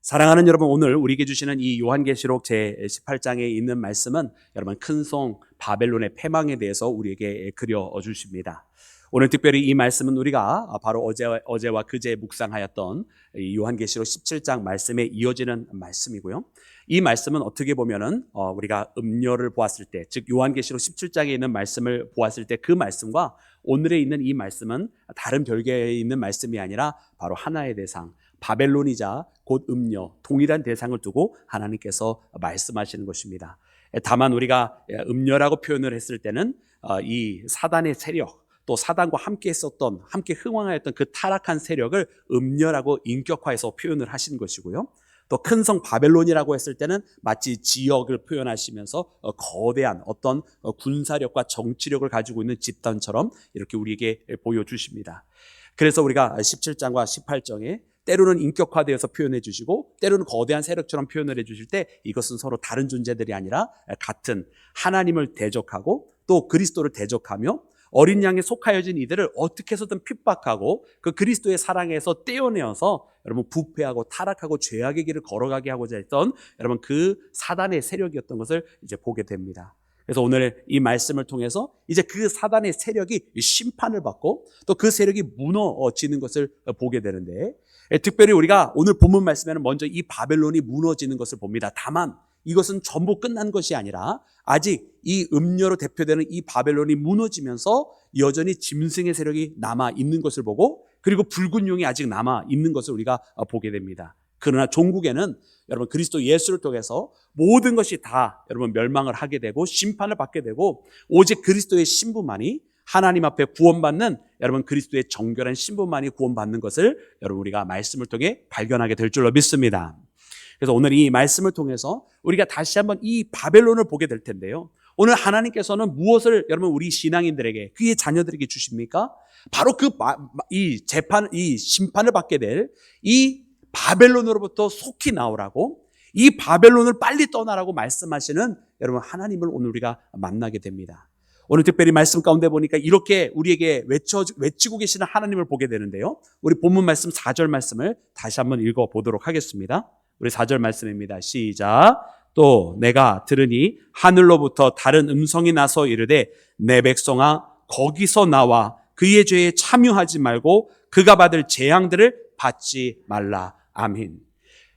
사랑하는 여러분, 오늘 우리에게 주시는 이 요한계시록 제18장에 있는 말씀은 여러분 큰성 바벨론의 패망에 대해서 우리에게 그려주십니다. 오늘 특별히 이 말씀은 우리가 바로 어제와 그제 묵상하였던 이 요한계시록 17장 말씀에 이어지는 말씀이고요. 이 말씀은 어떻게 보면은 우리가 음료를 보았을 때, 즉 요한계시록 17장에 있는 말씀을 보았을 때 그 말씀과 오늘에 있는 이 말씀은 다른 별개에 있는 말씀이 아니라 바로 하나의 대상, 바벨론이자 곧 음료, 동일한 대상을 두고 하나님께서 말씀하시는 것입니다. 다만 우리가 음료라고 표현을 했을 때는 이 사단의 세력, 또 사단과 함께 했었던, 함께 흥왕하였던 그 타락한 세력을 음료라고 인격화해서 표현을 하신 것이고요. 또 큰 성 바벨론이라고 했을 때는 마치 지역을 표현하시면서 거대한 어떤 군사력과 정치력을 가지고 있는 집단처럼 이렇게 우리에게 보여주십니다. 그래서 우리가 17장과 18장에 때로는 인격화되어서 표현해 주시고 때로는 거대한 세력처럼 표현을 해 주실 때 이것은 서로 다른 존재들이 아니라 같은 하나님을 대적하고 또 그리스도를 대적하며 어린 양에 속하여진 이들을 어떻게 해서든 핍박하고 그 그리스도의 사랑에서 떼어내어서 여러분 부패하고 타락하고 죄악의 길을 걸어가게 하고자 했던 여러분 그 사단의 세력이었던 것을 이제 보게 됩니다. 그래서 오늘 이 말씀을 통해서 이제 그 사단의 세력이 심판을 받고 또 그 세력이 무너지는 것을 보게 되는데, 특별히 우리가 오늘 본문 말씀에는 먼저 이 바벨론이 무너지는 것을 봅니다. 다만 이것은 전부 끝난 것이 아니라 아직 이 음료로 대표되는 이 바벨론이 무너지면서 여전히 짐승의 세력이 남아 있는 것을 보고, 그리고 붉은 용이 아직 남아 있는 것을 우리가 보게 됩니다. 그러나 종국에는 여러분 그리스도 예수를 통해서 모든 것이 다 여러분 멸망을 하게 되고 심판을 받게 되고 오직 그리스도의 신부만이 하나님 앞에 구원받는, 여러분 그리스도의 정결한 신부만이 구원받는 것을 여러분 우리가 말씀을 통해 발견하게 될 줄로 믿습니다. 그래서 오늘 이 말씀을 통해서 우리가 다시 한번 이 바벨론을 보게 될 텐데요. 오늘 하나님께서는 무엇을 여러분 우리 신앙인들에게, 그의 자녀들에게 주십니까? 바로 이 심판을 받게 될 이 바벨론으로부터 속히 나오라고, 이 바벨론을 빨리 떠나라고 말씀하시는 여러분 하나님을 오늘 우리가 만나게 됩니다. 오늘 특별히 말씀 가운데 보니까 이렇게 우리에게 외치고 계시는 하나님을 보게 되는데요. 우리 본문 말씀 4절 말씀을 다시 한번 읽어보도록 하겠습니다. 우리 4절 말씀입니다. 시작. 또 내가 들으니 하늘로부터 다른 음성이 나서 이르되 내 백성아 거기서 나와 그의 죄에 참여하지 말고 그가 받을 재앙들을 받지 말라. 아멘.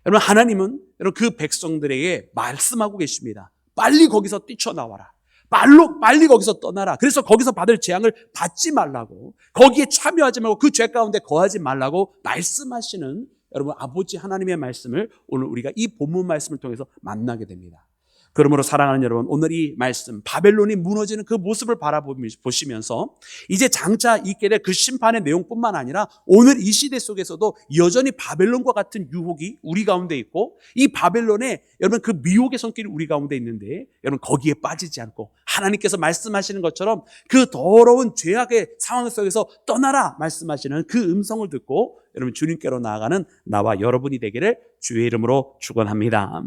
여러분 하나님은 여러분 그 백성들에게 말씀하고 계십니다. 빨리 거기서 뛰쳐나와라. 빨리 거기서 떠나라. 그래서 거기서 받을 재앙을 받지 말라고, 거기에 참여하지 말고 그 죄 가운데 거하지 말라고 말씀하시는 여러분 아버지 하나님의 말씀을 오늘 우리가 이 본문 말씀을 통해서 만나게 됩니다. 그러므로 사랑하는 여러분, 오늘 이 말씀 바벨론이 무너지는 그 모습을 바라보시면서 이제 장차 있게 될 그 심판의 내용뿐만 아니라 오늘 이 시대 속에서도 여전히 바벨론과 같은 유혹이 우리 가운데 있고 이 바벨론의 여러분 그 미혹의 손길이 우리 가운데 있는데 여러분 거기에 빠지지 않고 하나님께서 말씀하시는 것처럼 그 더러운 죄악의 상황 속에서 떠나라 말씀하시는 그 음성을 듣고 여러분 주님께로 나아가는 나와 여러분이 되기를 주의 이름으로 축원합니다.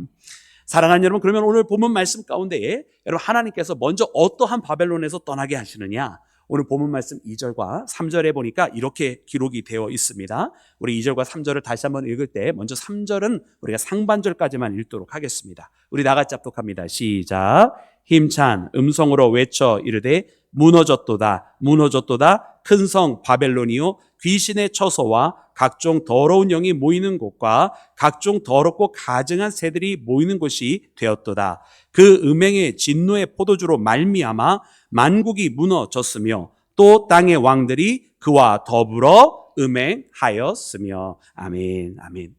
사랑하는 여러분, 그러면 오늘 본문 말씀 가운데에 여러분 하나님께서 먼저 어떠한 바벨론에서 떠나게 하시느냐? 오늘 본문 말씀 2절과 3절에 보니까 이렇게 기록이 되어 있습니다. 우리 2절과 3절을 다시 한번 읽을 때 먼저 3절은 우리가 상반절까지만 읽도록 하겠습니다. 우리 나같이 합독합니다. 시작. 힘찬 음성으로 외쳐 이르되 무너졌도다 무너졌도다 큰 성 바벨론이요 귀신의 처소와 각종 더러운 영이 모이는 곳과 각종 더럽고 가증한 새들이 모이는 곳이 되었도다. 그 음행의 진노의 포도주로 말미암아 만국이 무너졌으며 또 땅의 왕들이 그와 더불어 음행하였으며. 아멘, 아멘.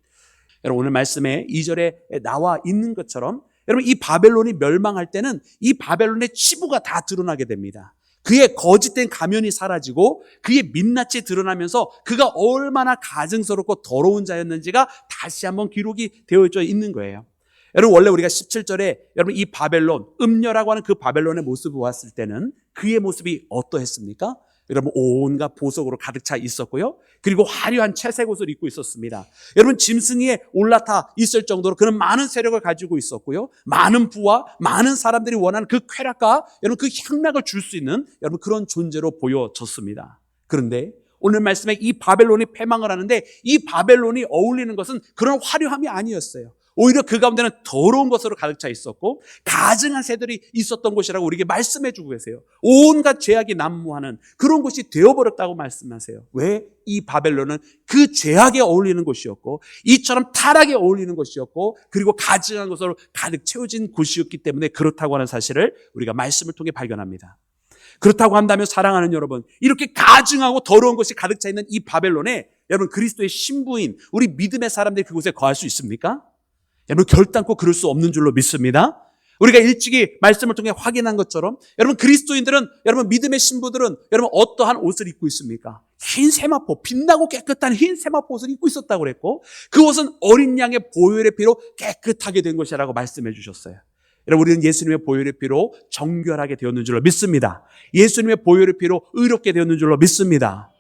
여러분 오늘 말씀에 2절에 나와 있는 것처럼 여러분 이 바벨론이 멸망할 때는 이 바벨론의 치부가 다 드러나게 됩니다. 그의 거짓된 가면이 사라지고 그의 민낯이 드러나면서 그가 얼마나 가증스럽고 더러운 자였는지가 다시 한번 기록이 되어져 있는 거예요. 여러분 원래 우리가 17절에 여러분 이 바벨론, 음녀라고 하는 그 바벨론의 모습을 보았을 때는 그의 모습이 어떠했습니까? 여러분 온갖 보석으로 가득 차 있었고요. 그리고 화려한 채색 옷을 입고 있었습니다. 여러분 짐승에 올라타 있을 정도로 그런 많은 세력을 가지고 있었고요. 많은 부와 많은 사람들이 원하는 그 쾌락과 여러분 그 향락을 줄 수 있는 여러분 그런 존재로 보여졌습니다. 그런데 오늘 말씀에 이 바벨론이 패망을 하는데 이 바벨론이 어울리는 것은 그런 화려함이 아니었어요. 오히려 그 가운데는 더러운 것으로 가득 차 있었고 가증한 새들이 있었던 곳이라고 우리에게 말씀해 주고 계세요. 온갖 죄악이 난무하는 그런 곳이 되어버렸다고 말씀하세요. 왜? 이 바벨론은 그 죄악에 어울리는 곳이었고 이처럼 타락에 어울리는 곳이었고 그리고 가증한 것으로 가득 채워진 곳이었기 때문에 그렇다고 하는 사실을 우리가 말씀을 통해 발견합니다. 그렇다고 한다면 사랑하는 여러분, 이렇게 가증하고 더러운 것이 가득 차 있는 이 바벨론에 여러분 그리스도의 신부인 우리 믿음의 사람들이 그곳에 거할 수 있습니까? 여러분 결단코 그럴 수 없는 줄로 믿습니다. 우리가 일찍이 말씀을 통해 확인한 것처럼 여러분 그리스도인들은 여러분 믿음의 신부들은 여러분 어떠한 옷을 입고 있습니까? 흰 세마포, 빛나고 깨끗한 흰 세마포 옷을 입고 있었다고 그랬고 그 옷은 어린 양의 보혈의 피로 깨끗하게 된 것이라고 말씀해 주셨어요. 여러분 우리는 예수님의 보혈의 피로 정결하게 되었는 줄로 믿습니다. 예수님의 보혈의 피로 의롭게 되었는 줄로 믿습니다.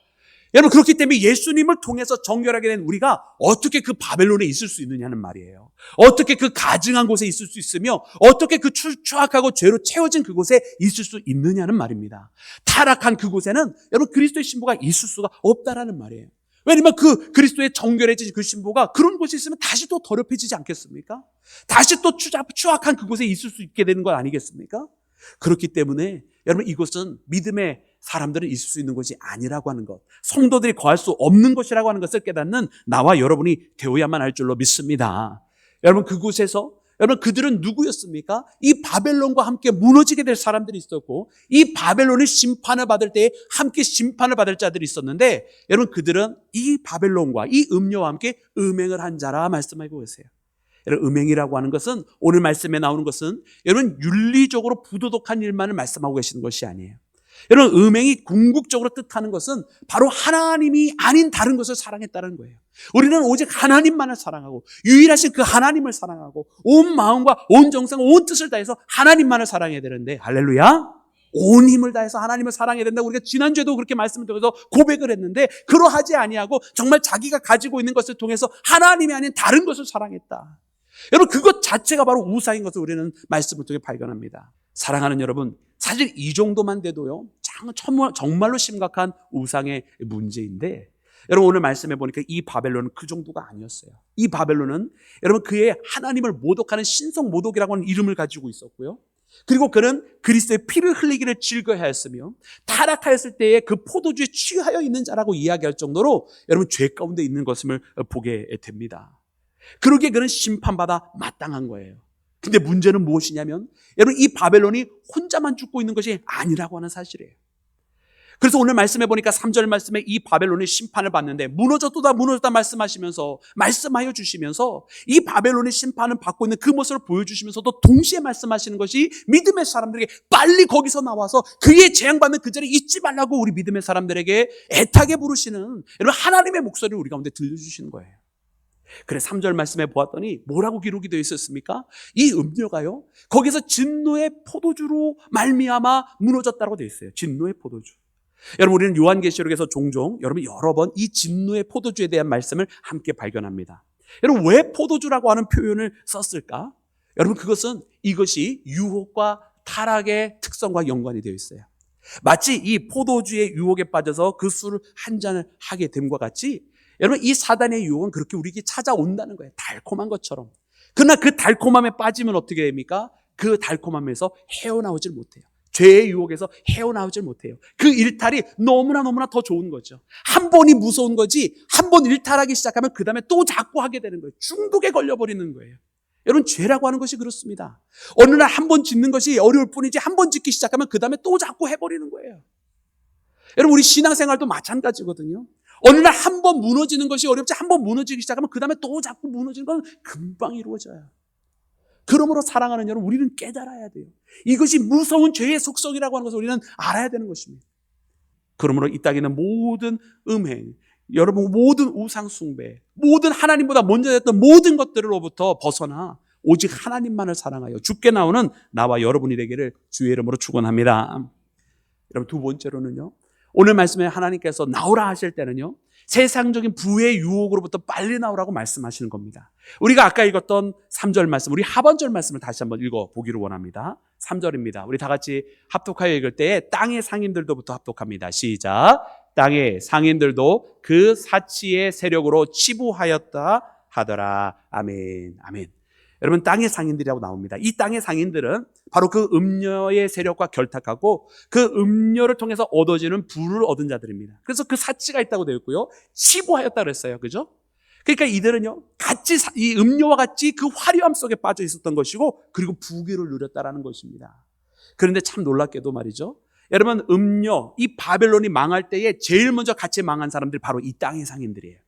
여러분 그렇기 때문에 예수님을 통해서 정결하게 된 우리가 어떻게 그 바벨론에 있을 수 있느냐는 말이에요. 어떻게 그 가증한 곳에 있을 수 있으며 어떻게 그 추악하고 죄로 채워진 그곳에 있을 수 있느냐는 말입니다. 타락한 그곳에는 여러분 그리스도의 신부가 있을 수가 없다라는 말이에요. 왜냐면 그 그리스도의 정결해진 그 신부가 그런 곳에 있으면 다시 또 더럽혀지지 않겠습니까? 다시 또 추악한 그곳에 있을 수 있게 되는 것 아니겠습니까? 그렇기 때문에 여러분 이곳은 믿음의 사람들은 있을 수 있는 곳이 아니라고 하는 것, 성도들이 거할 수 없는 곳이라고 하는 것을 깨닫는 나와 여러분이 되어야만 할 줄로 믿습니다. 여러분 그곳에서 여러분 그들은 누구였습니까? 이 바벨론과 함께 무너지게 될 사람들이 있었고 이 바벨론이 심판을 받을 때에 함께 심판을 받을 자들이 있었는데 여러분 그들은 이 바벨론과 이 음녀와 함께 음행을 한 자라 말씀하고 계세요. 여러분 음행이라고 하는 것은 오늘 말씀에 나오는 것은 여러분 윤리적으로 부도덕한 일만을 말씀하고 계시는 것이 아니에요. 여러분 음행이 궁극적으로 뜻하는 것은 바로 하나님이 아닌 다른 것을 사랑했다는 거예요. 우리는 오직 하나님만을 사랑하고 유일하신 그 하나님을 사랑하고 온 마음과 온 정성 온 뜻을 다해서 하나님만을 사랑해야 되는데 할렐루야, 온 힘을 다해서 하나님을 사랑해야 된다고 우리가 지난주에도 그렇게 말씀을 통해서 고백을 했는데 그러하지 아니하고 정말 자기가 가지고 있는 것을 통해서 하나님이 아닌 다른 것을 사랑했다. 여러분 그것 자체가 바로 우상인 것을 우리는 말씀을 통해 발견합니다. 사랑하는 여러분, 사실 이 정도만 돼도요 정말로 심각한 우상의 문제인데 여러분 오늘 말씀해 보니까 이 바벨론은 그 정도가 아니었어요. 이 바벨론은 여러분 그의 하나님을 모독하는 신성 모독이라고 하는 이름을 가지고 있었고요. 그리고 그는 그리스도의 피를 흘리기를 즐거워하였으며 타락하였을 때에 그 포도주에 취하여 있는 자라고 이야기할 정도로 여러분 죄 가운데 있는 것을 보게 됩니다. 그러기에 그는 심판받아 마땅한 거예요. 근데 문제는 무엇이냐면 여러분 이 바벨론이 혼자만 죽고 있는 것이 아니라고 하는 사실이에요. 그래서 오늘 말씀해 보니까 3절 말씀에 이 바벨론이 심판을 받는데 무너졌다 말씀하여 주시면서 이 바벨론의 심판을 받고 있는 그 모습을 보여주시면서도 동시에 말씀하시는 것이 믿음의 사람들에게 빨리 거기서 나와서 그의 재앙받는 그 자리에 있지 말라고 우리 믿음의 사람들에게 애타게 부르시는 여러분 하나님의 목소리를 우리 가운데 들려주시는 거예요. 그래 3절 말씀에 보았더니 뭐라고 기록이 되어 있었습니까? 이 음녀가요 거기서 진노의 포도주로 말미암아 무너졌다고 되어 있어요. 진노의 포도주. 여러분 우리는 요한계시록에서 종종 여러분 여러 번 이 진노의 포도주에 대한 말씀을 함께 발견합니다. 여러분 왜 포도주라고 하는 표현을 썼을까? 여러분 그것은 이것이 유혹과 타락의 특성과 연관이 되어 있어요. 마치 이 포도주의 유혹에 빠져서 그 술을 한 잔을 하게 됨과 같이 여러분 이 사단의 유혹은 그렇게 우리에게 찾아온다는 거예요. 달콤한 것처럼. 그러나 그 달콤함에 빠지면 어떻게 됩니까? 그 달콤함에서 헤어나오질 못해요. 죄의 유혹에서 헤어나오질 못해요. 그 일탈이 너무나 더 좋은 거죠. 한 번이 무서운 거지 한 번 일탈하기 시작하면 그 다음에 또 자꾸 하게 되는 거예요. 중독에 걸려버리는 거예요. 여러분 죄라고 하는 것이 그렇습니다. 어느 날 한 번 짓는 것이 어려울 뿐이지 한 번 짓기 시작하면 그 다음에 또 자꾸 해버리는 거예요. 여러분 우리 신앙생활도 마찬가지거든요. 어느 날 한 번 무너지는 것이 어렵지 한 번 무너지기 시작하면 그 다음에 또 자꾸 무너지는 건 금방 이루어져요. 그러므로 사랑하는 여러분 우리는 깨달아야 돼요. 이것이 무서운 죄의 속성이라고 하는 것을 우리는 알아야 되는 것입니다. 그러므로 이 땅에 있는 모든 음행, 여러분 모든 우상 숭배, 모든 하나님보다 먼저 됐던 모든 것들로부터 벗어나 오직 하나님만을 사랑하여 주께 나오는 나와 여러분이 되기를 주의 이름으로 축원합니다. 여러분 두 번째로는요. 오늘 말씀에 하나님께서 나오라 하실 때는요. 세상적인 부의 유혹으로부터 빨리 나오라고 말씀하시는 겁니다. 우리가 아까 읽었던 3절 말씀, 우리 하반절 말씀을 다시 한번 읽어보기를 원합니다. 3절입니다. 우리 다 같이 합독하여 읽을 때에 땅의 상인들로부터 합독합니다. 시작. 땅의 상인들도 그 사치의 세력으로 치부하였다 하더라. 아멘. 아멘. 여러분, 땅의 상인들이라고 나옵니다. 이 땅의 상인들은 바로 그 음녀의 세력과 결탁하고 그 음녀를 통해서 얻어지는 부를 얻은 자들입니다. 그래서 그 사치가 있다고 되어 있고요, 치부하였다 그랬어요. 그죠? 그러니까 이들은요, 같이 이 음료와 같이 그 화려함 속에 빠져 있었던 것이고, 그리고 부귀를 누렸다라는 것입니다. 그런데 참 놀랍게도 말이죠, 여러분, 음료, 이 바벨론이 망할 때에 제일 먼저 같이 망한 사람들이 바로 이 땅의 상인들이에요.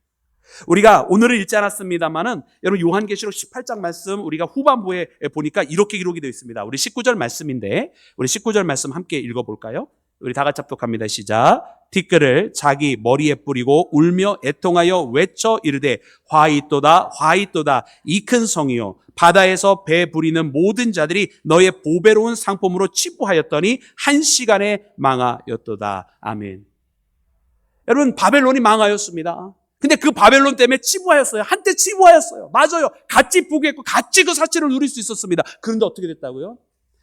우리가 오늘은 읽지 않았습니다만은, 여러분, 요한계시록 18장 말씀 우리가 후반부에 보니까 이렇게 기록이 되어 있습니다. 우리 19절 말씀인데, 우리 19절 말씀 함께 읽어볼까요? 우리 다 같이 합독합니다. 시작. 티끌을 자기 머리에 뿌리고 울며 애통하여 외쳐 이르되 화 있도다 화 있도다 이 큰 성이요, 바다에서 배 부리는 모든 자들이 너의 보배로운 상품으로 치부하였더니 한 시간에 망하였도다. 아멘. 여러분, 바벨론이 망하였습니다. 근데 그 바벨론 때문에 치부하였어요. 한때 치부하였어요. 맞아요. 같이 부귀했고 같이 그 사치를 누릴 수 있었습니다. 그런데 어떻게 됐다고요?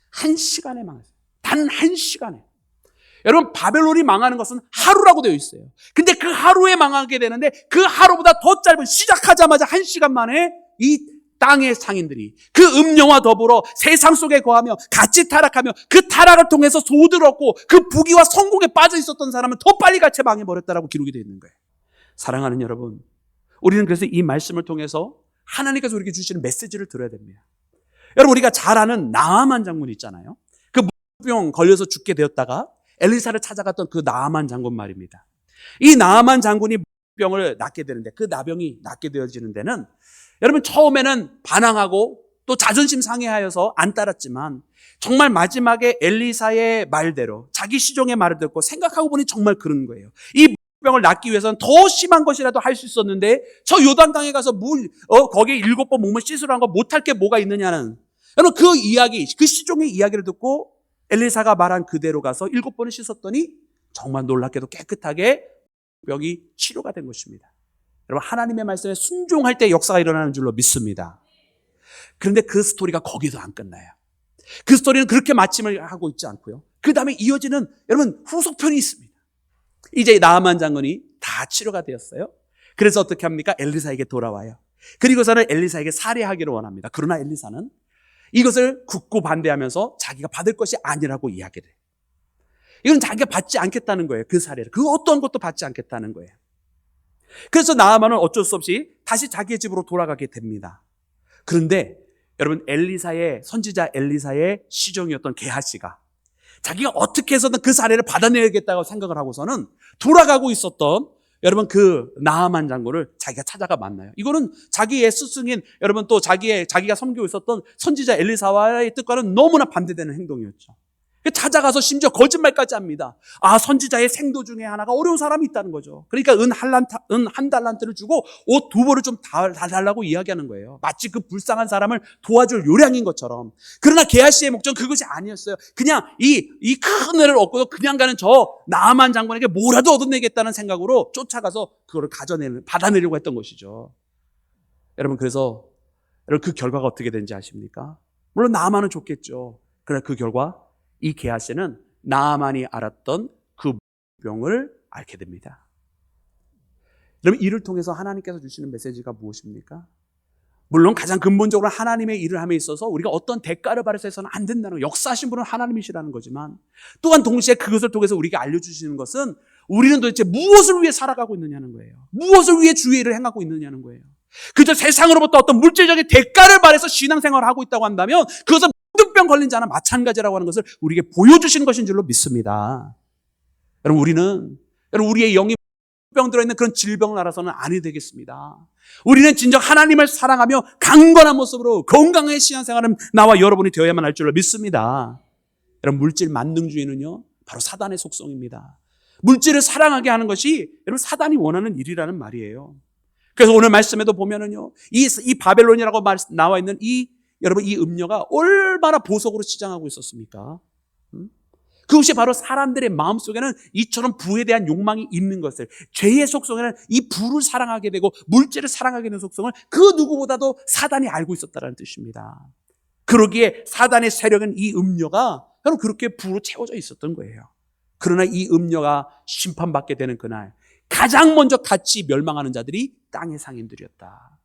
한 시간에 망했어요. 단 한 시간에. 여러분, 바벨론이 망하는 것은 하루라고 되어 있어요. 근데 그 하루에 망하게 되는데, 그 하루보다 더 짧은, 시작하자마자 한 시간 만에 이 땅의 상인들이 그 음녀와 더불어 세상 속에 거하며 같이 타락하며 그 타락을 통해서 소득을 얻고 그 부귀와 성공에 빠져 있었던 사람은 더 빨리 같이 망해버렸다라고 기록이 되어 있는 거예요. 사랑하는 여러분, 우리는 그래서 이 말씀을 통해서 하나님께서 우리에게 주시는 메시지를 들어야 됩니다. 여러분, 우리가 잘 아는 나아만 장군 있잖아요. 그 물병 걸려서 죽게 되었다가 엘리사를 찾아갔던 그 나아만 장군 말입니다. 이 나아만 장군이 병을 낫게 되는데, 그 나병이 낫게 되어지는 데는 여러분, 처음에는 반항하고 또 자존심 상해하여서 안 따랐지만, 정말 마지막에 엘리사의 말대로 자기 시종의 말을 듣고 생각하고 보니 정말 그런 거예요. 이 병을 낫기 위해서는 더 심한 것이라도 할 수 있었는데, 저 요단강에 가서 거기에 7번 몸을 씻으러 한 거 못할 게 뭐가 있느냐는, 여러분, 그 이야기, 그 시종의 이야기를 듣고 엘리사가 말한 그대로 가서 7번을 씻었더니 정말 놀랍게도 깨끗하게 병이 치료가 된 것입니다. 여러분, 하나님의 말씀에 순종할 때 역사가 일어나는 줄로 믿습니다. 그런데 그 스토리가 거기서 안 끝나요. 그 스토리는 그렇게 마침을 하고 있지 않고요, 그 다음에 이어지는 여러분 후속편이 있습니다. 이제 나아만 장군이 다 치료가 되었어요. 그래서 어떻게 합니까? 엘리사에게 돌아와요. 그리고서는 엘리사에게 살해하기를 원합니다. 그러나 엘리사는 이것을 굳고 반대하면서 자기가 받을 것이 아니라고 이야기를 해요. 이건 자기가 받지 않겠다는 거예요. 그 살해를. 그 어떤 것도 받지 않겠다는 거예요. 그래서 나아만은 어쩔 수 없이 다시 자기의 집으로 돌아가게 됩니다. 그런데 여러분, 선지자 엘리사의 시종이었던 게하시가 자기가 어떻게 해서든 그 살해를 받아내야겠다고 생각을 하고서는 돌아가고 있었던 여러분 그 나아만 장군을 자기가 찾아가 만나요. 이거는 자기의 스승인, 여러분, 또 자기가 섬기고 있었던 선지자 엘리사와의 뜻과는 너무나 반대되는 행동이었죠. 찾아가서 심지어 거짓말까지 합니다. 선지자의 생도 중에 하나가 어려운 사람이 있다는 거죠. 그러니까 은 한 달란트를 주고 옷 2벌을 좀 달라고 이야기하는 거예요. 마치 그 불쌍한 사람을 도와줄 요량인 것처럼. 그러나 게하시의 목적은 그것이 아니었어요. 그냥 이 큰 은혜를 얻고도 그냥 가는 저 나아만 장군에게 뭐라도 얻어내겠다는 생각으로 쫓아가서 그거를 받아내려고 했던 것이죠. 여러분, 그래서 그 결과가 어떻게 된지 아십니까? 물론 나아만은 좋겠죠. 그러나 그 결과, 이 게하시는 나아만이 알았던 그 병을 앓게 됩니다. 여러분, 이를 통해서 하나님께서 주시는 메시지가 무엇입니까? 물론 가장 근본적으로 하나님의 일을 함에 있어서 우리가 어떤 대가를 바라서 해서는 안 된다는 거, 역사하신 분은 하나님이시라는 거지만, 또한 동시에 그것을 통해서 우리에게 알려주시는 것은 우리는 도대체 무엇을 위해 살아가고 있느냐는 거예요. 무엇을 위해 주의 일을 행하고 있느냐는 거예요. 그저 세상으로부터 어떤 물질적인 대가를 바라서 신앙생활을 하고 있다고 한다면 그것은 문둥병 걸린 자나 마찬가지라고 하는 것을 우리에게 보여주시는 것인 줄로 믿습니다. 여러분, 우리의 영이 병 들어있는 그런 질병을 알아서는 아니 되겠습니다. 우리는 진정 하나님을 사랑하며 강건한 모습으로 건강한 신앙생활은 나와 여러분이 되어야만 할 줄로 믿습니다. 여러분, 물질 만능주의는요, 바로 사단의 속성입니다. 물질을 사랑하게 하는 것이 여러분 사단이 원하는 일이라는 말이에요. 그래서 오늘 말씀에도 보면은요, 이 바벨론이라고 나와 있는 여러분 이 음녀가 얼마나 보석으로 치장하고 있었습니까? 그것이 바로 사람들의 마음속에는 이처럼 부에 대한 욕망이 있는 것을, 죄의 속성에는 이 부를 사랑하게 되고 물질을 사랑하게 되는 속성을 그 누구보다도 사단이 알고 있었다는 뜻입니다. 그러기에 사단의 세력은 이 음녀가 바로 그렇게 부로 채워져 있었던 거예요. 그러나 이 음녀가 심판받게 되는 그날 가장 먼저 같이 멸망하는 자들이 땅의 상인들이었다.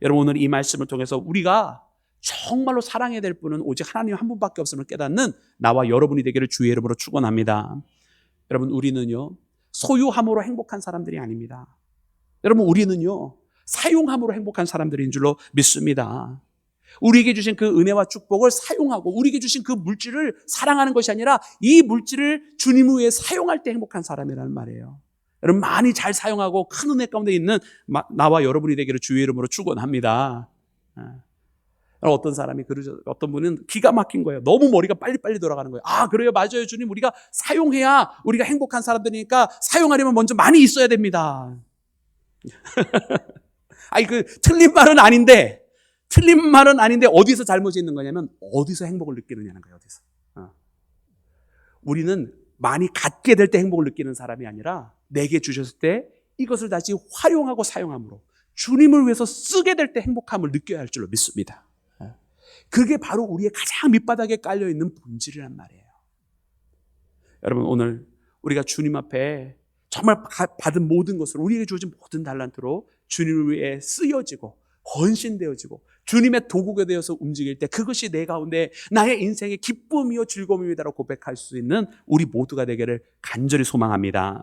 여러분, 오늘 이 말씀을 통해서 우리가 정말로 사랑해야 될 분은 오직 하나님 한 분밖에 없음을 깨닫는 나와 여러분이 되기를 주의 이름으로 축원합니다. 여러분, 우리는요 소유함으로 행복한 사람들이 아닙니다. 여러분, 우리는요 사용함으로 행복한 사람들인 줄로 믿습니다. 우리에게 주신 그 은혜와 축복을 사용하고 우리에게 주신 그 물질을 사랑하는 것이 아니라 이 물질을 주님을 위해 사용할 때 행복한 사람이라는 말이에요. 여러분, 많이 잘 사용하고 큰 은혜 가운데 있는 나와 여러분이 되기를 주의 이름으로 축원합니다. 어떤 사람이 그러죠. 어떤 분은 기가 막힌 거예요. 너무 머리가 빨리빨리 돌아가는 거예요. 아, 그래요, 맞아요, 주님. 우리가 사용해야 우리가 행복한 사람들이니까 사용하려면 먼저 많이 있어야 됩니다. 아니, 틀린 말은 아닌데 어디서 잘못이 있는 거냐면 어디서 행복을 느끼느냐는 거예요. 어디서. 우리는 많이 갖게 될 때 행복을 느끼는 사람이 아니라 내게 주셨을 때 이것을 다시 활용하고 사용함으로 주님을 위해서 쓰게 될 때 행복함을 느껴야 할 줄로 믿습니다. 그게 바로 우리의 가장 밑바닥에 깔려있는 본질이란 말이에요. 여러분, 오늘 우리가 주님 앞에 정말 받은 모든 것을 우리에게 주어진 모든 달란트로 주님을 위해 쓰여지고 헌신되어지고 주님의 도구가 되어서 움직일 때 그것이 내 가운데 나의 인생의 기쁨이요 즐거움이다라고 고백할 수 있는 우리 모두가 되기를 간절히 소망합니다.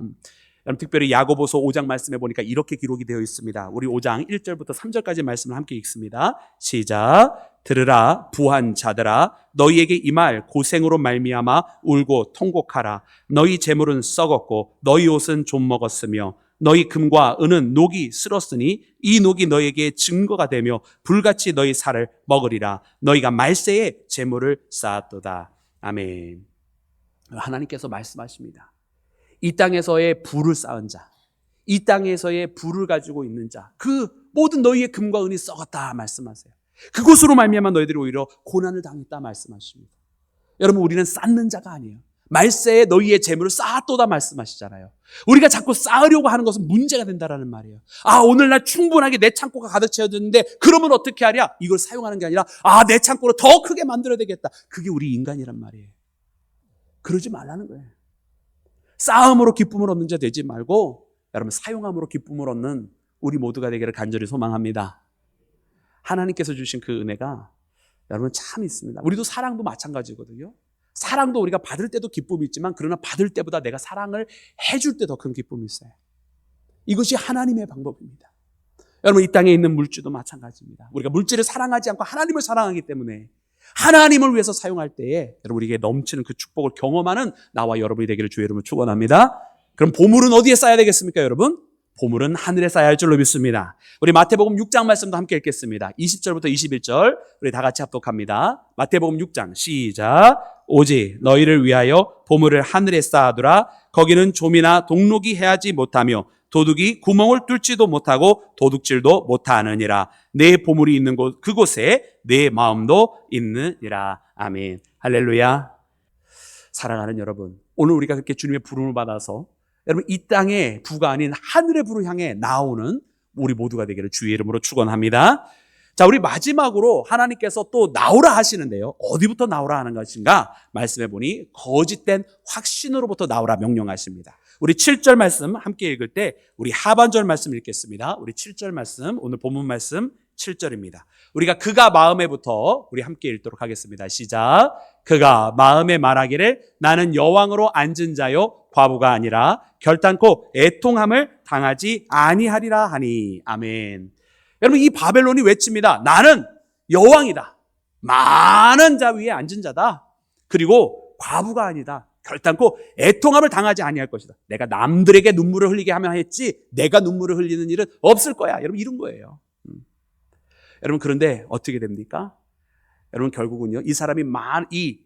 여러분, 특별히 야고보서 5장 말씀에 보니까 이렇게 기록이 되어 있습니다. 우리 5장 1절부터 3절까지 말씀을 함께 읽습니다. 시작. 들으라 부한 자들아, 너희에게 이 말 고생으로 말미암아 울고 통곡하라. 너희 재물은 썩었고 너희 옷은 좀 먹었으며 너희 금과 은은 녹이 쓸었으니 이 녹이 너희에게 증거가 되며 불같이 너희 살을 먹으리라. 너희가 말세에 재물을 쌓았도다. 아멘. 하나님께서 말씀하십니다. 이 땅에서의 부를 쌓은 자, 이 땅에서의 부를 가지고 있는 자, 그 모든 너희의 금과 은이 썩었다 말씀하세요. 그것으로 말미암아 너희들이 오히려 고난을 당했다 말씀하십니다. 여러분, 우리는 쌓는 자가 아니에요. 말세에 너희의 재물을 쌓았도다 말씀하시잖아요. 우리가 자꾸 쌓으려고 하는 것은 문제가 된다라는 말이에요. 아, 오늘날 충분하게 내 창고가 가득 채워졌는데 그러면 어떻게 하랴? 이걸 사용하는 게 아니라 내 창고를 더 크게 만들어야 되겠다. 그게 우리 인간이란 말이에요. 그러지 말라는 거예요. 쌓음으로 기쁨을 얻는 자 되지 말고 여러분, 사용함으로 기쁨을 얻는 우리 모두가 되기를 간절히 소망합니다. 하나님께서 주신 그 은혜가 여러분 참 있습니다. 우리도 사랑도 마찬가지거든요. 사랑도 우리가 받을 때도 기쁨이 있지만 그러나 받을 때보다 내가 사랑을 해줄 때 더 큰 기쁨이 있어요. 이것이 하나님의 방법입니다. 여러분, 이 땅에 있는 물질도 마찬가지입니다. 우리가 물질을 사랑하지 않고 하나님을 사랑하기 때문에 하나님을 위해서 사용할 때에 여러분 우리에게 넘치는 그 축복을 경험하는 나와 여러분이 되기를 주의 이름으로 축원합니다. 그럼 보물은 어디에 쌓아야 되겠습니까, 여러분? 보물은 하늘에 쌓아야 할 줄로 믿습니다. 우리 마태복음 6장 말씀도 함께 읽겠습니다. 20절부터 21절 우리 다 같이 합독합니다. 마태복음 6장 시작. 오직 너희를 위하여 보물을 하늘에 쌓아두라. 거기는 좀이나 동록이 해하지 못하며 도둑이 구멍을 뚫지도 못하고 도둑질도 못하느니라. 내 보물이 있는 곳 그곳에 내 마음도 있느니라. 아멘. 할렐루야. 사랑하는 여러분, 오늘 우리가 그렇게 주님의 부름을 받아서 여러분 이 땅의 부가 아닌 하늘의 부를 향해 나오는 우리 모두가 되기를 주의 이름으로 축원합니다. 자, 우리 마지막으로 하나님께서 또 나오라 하시는데요. 어디부터 나오라 하는 것인가? 말씀해 보니 거짓된 확신으로부터 나오라 명령하십니다. 우리 7절 말씀 함께 읽을 때 우리 하반절 말씀 읽겠습니다. 우리 7절 말씀, 오늘 본문 말씀 7절입니다. 우리가 그가 마음에부터 우리 함께 읽도록 하겠습니다. 시작. 그가 마음에 말하기를 나는 여왕으로 앉은 자요 과부가 아니라 결단코 애통함을 당하지 아니하리라 하니. 아멘. 여러분, 이 바벨론이 외칩니다. 나는 여왕이다. 많은 자 위에 앉은 자다. 그리고 과부가 아니다. 결단코 애통함을 당하지 아니할 것이다. 내가 남들에게 눈물을 흘리게 하면 했지 내가 눈물을 흘리는 일은 없을 거야. 여러분, 이런 거예요. 여러분, 그런데 어떻게 됩니까? 여러분, 결국은요, 이 사람이 이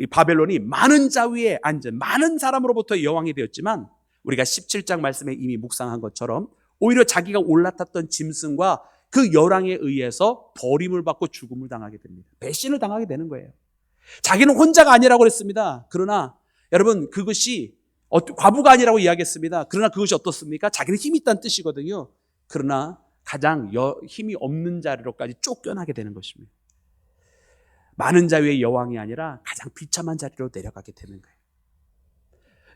바벨론이 많은 자 위에 앉은 많은 사람으로부터 여왕이 되었지만 우리가 17장 말씀에 이미 묵상한 것처럼 오히려 자기가 올라탔던 짐승과 그 열왕에 의해서 버림을 받고 죽음을 당하게 됩니다. 배신을 당하게 되는 거예요. 자기는 혼자가 아니라고 그랬습니다. 그러나 여러분, 그것이 과부가 아니라고 이야기했습니다. 그러나 그것이 어떻습니까? 자기는 힘이 있다는 뜻이거든요. 그러나 가장 힘이 없는 자리로까지 쫓겨나게 되는 것입니다. 많은 자 위의 여왕이 아니라 가장 비참한 자리로 내려가게 되는 거예요.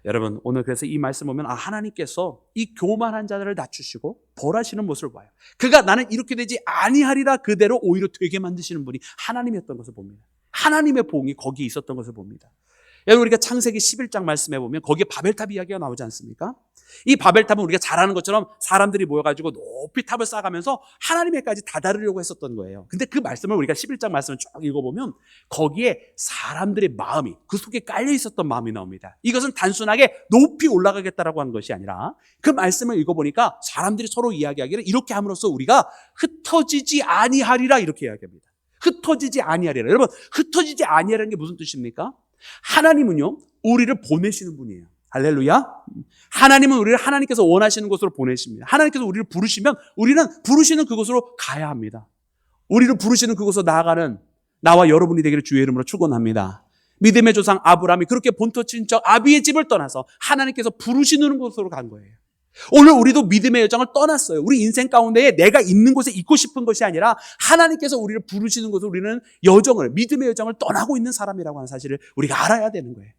여러분, 오늘 그래서 이 말씀 보면 하나님께서 이 교만한 자들을 낮추시고 벌하시는 모습을 봐요. 그가 나는 이렇게 되지 아니하리라 그대로 오히려 되게 만드시는 분이 하나님이었던 것을 봅니다. 하나님의 봉이 거기에 있었던 것을 봅니다. 여러분, 우리가 창세기 11장 말씀해 보면 거기에 바벨탑 이야기가 나오지 않습니까? 이 바벨탑은 우리가 잘 아는 것처럼 사람들이 모여가지고 높이 탑을 쌓아가면서 하나님에까지 다다르려고 했었던 거예요. 근데 그 말씀을 우리가 11장 말씀을 쭉 읽어보면 거기에 사람들의 마음이, 그 속에 깔려 있었던 마음이 나옵니다. 이것은 단순하게 높이 올라가겠다라고 하는 것이 아니라 그 말씀을 읽어보니까 사람들이 서로 이야기하기를 이렇게 함으로써 우리가 흩어지지 아니하리라 이렇게 이야기합니다. 흩어지지 아니하리라. 여러분, 흩어지지 아니하리라는 게 무슨 뜻입니까? 하나님은요, 우리를 보내시는 분이에요. 할렐루야. 하나님은 우리를 하나님께서 원하시는 곳으로 보내십니다. 하나님께서 우리를 부르시면 우리는 부르시는 그곳으로 가야 합니다. 우리를 부르시는 그곳으로 나아가는 나와 여러분이 되기를 주의 이름으로 축원합니다. 믿음의 조상 아브라함이 그렇게 본토 친척 아비의 집을 떠나서 하나님께서 부르시는 곳으로 간 거예요. 오늘 우리도 믿음의 여정을 떠났어요. 우리 인생 가운데에 내가 있는 곳에 있고 싶은 것이 아니라 하나님께서 우리를 부르시는 곳으로 우리는 여정을, 믿음의 여정을 떠나고 있는 사람이라고 하는 사실을 우리가 알아야 되는 거예요.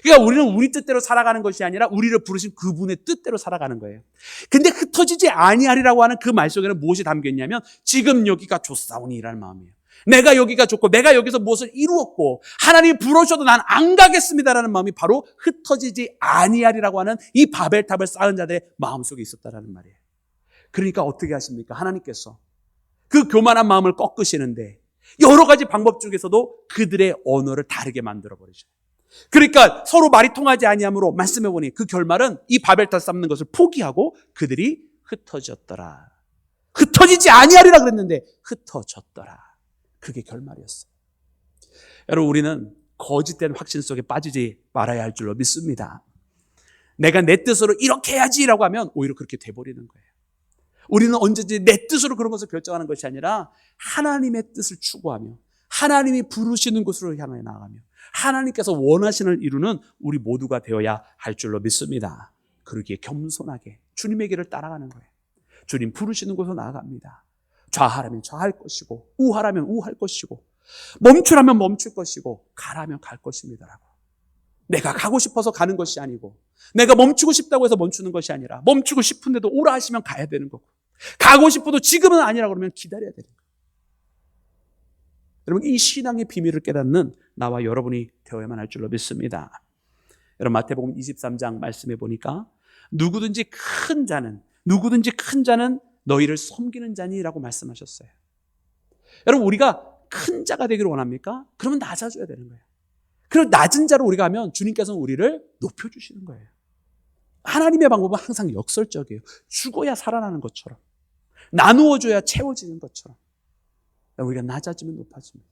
그러니까 우리는 우리 뜻대로 살아가는 것이 아니라 우리를 부르신 그분의 뜻대로 살아가는 거예요. 근데 흩어지지 아니하리라고 하는 그 말 속에는 무엇이 담겨 있냐면 지금 여기가 좋사오니라는 마음이에요. 내가 여기가 좋고 내가 여기서 무엇을 이루었고 하나님이 부르셔도 난 안 가겠습니다라는 마음이 바로 흩어지지 아니하리라고 하는 이 바벨탑을 쌓은 자들의 마음속에 있었다라는 말이에요. 그러니까 어떻게 하십니까? 하나님께서 그 교만한 마음을 꺾으시는데 여러 가지 방법 중에서도 그들의 언어를 다르게 만들어 버리죠. 그러니까 서로 말이 통하지 아니하므로 말씀해 보니 그 결말은 이 바벨탑 쌓는 것을 포기하고 그들이 흩어졌더라. 흩어지지 아니하리라 그랬는데 흩어졌더라. 그게 결말이었어요. 여러분, 우리는 거짓된 확신 속에 빠지지 말아야 할 줄로 믿습니다. 내가 내 뜻으로 이렇게 해야지라고 하면 오히려 그렇게 돼버리는 거예요. 우리는 언제든지 내 뜻으로 그런 것을 결정하는 것이 아니라 하나님의 뜻을 추구하며 하나님이 부르시는 곳으로 향해 나아가며 하나님께서 원하시는 이루는 우리 모두가 되어야 할 줄로 믿습니다. 그러기에 겸손하게 주님의 길을 따라가는 거예요. 주님 부르시는 곳으로 나아갑니다. 좌하라면 좌할 것이고 우하라면 우할 것이고 멈추라면 멈출 것이고 가라면 갈 것입니다라고. 내가 가고 싶어서 가는 것이 아니고 내가 멈추고 싶다고 해서 멈추는 것이 아니라 멈추고 싶은데도 오라 하시면 가야 되는 거고 가고 싶어도 지금은 아니라고 그러면 기다려야 되는 거예요. 여러분, 이 신앙의 비밀을 깨닫는 나와 여러분이 되어야만 할 줄로 믿습니다. 여러분, 마태복음 23장 말씀해 보니까 누구든지 큰 자는 너희를 섬기는 자니라고 말씀하셨어요. 여러분, 우리가 큰 자가 되기를 원합니까? 그러면 낮아져야 되는 거예요. 그리고 낮은 자로 우리가 하면 주님께서는 우리를 높여주시는 거예요. 하나님의 방법은 항상 역설적이에요. 죽어야 살아나는 것처럼, 나누어줘야 채워지는 것처럼 우리가 낮아지면 높아집니다.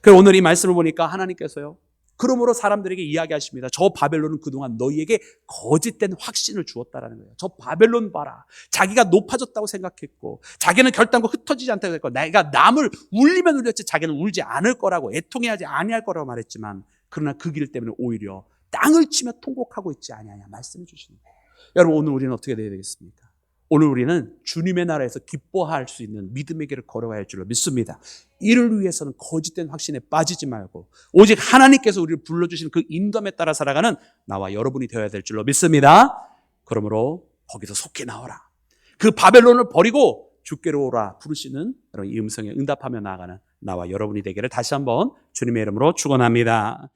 그리고 오늘 이 말씀을 보니까 하나님께서요, 그러므로 사람들에게 이야기하십니다. 저 바벨론은 그동안 너희에게 거짓된 확신을 주었다라는 거예요. 저 바벨론 봐라. 자기가 높아졌다고 생각했고 자기는 결단코 흩어지지 않다고 했고 내가 남을 울리면 울렸지 자기는 울지 않을 거라고 애통해하지 아니할 거라고 말했지만 그러나 그 길 때문에 오히려 땅을 치며 통곡하고 있지 아니하냐 말씀해 주시는 거예요. 여러분, 오늘 우리는 어떻게 되어야 되겠습니까? 오늘 우리는 주님의 나라에서 기뻐할 수 있는 믿음의 길을 걸어가야 할 줄로 믿습니다. 이를 위해서는 거짓된 확신에 빠지지 말고 오직 하나님께서 우리를 불러주시는 그 인도함에 따라 살아가는 나와 여러분이 되어야 될 줄로 믿습니다. 그러므로 거기서 속히 나오라. 그 바벨론을 버리고 주께로 오라 부르시는 이 음성에 응답하며 나아가는 나와 여러분이 되기를 다시 한번 주님의 이름으로 축원합니다.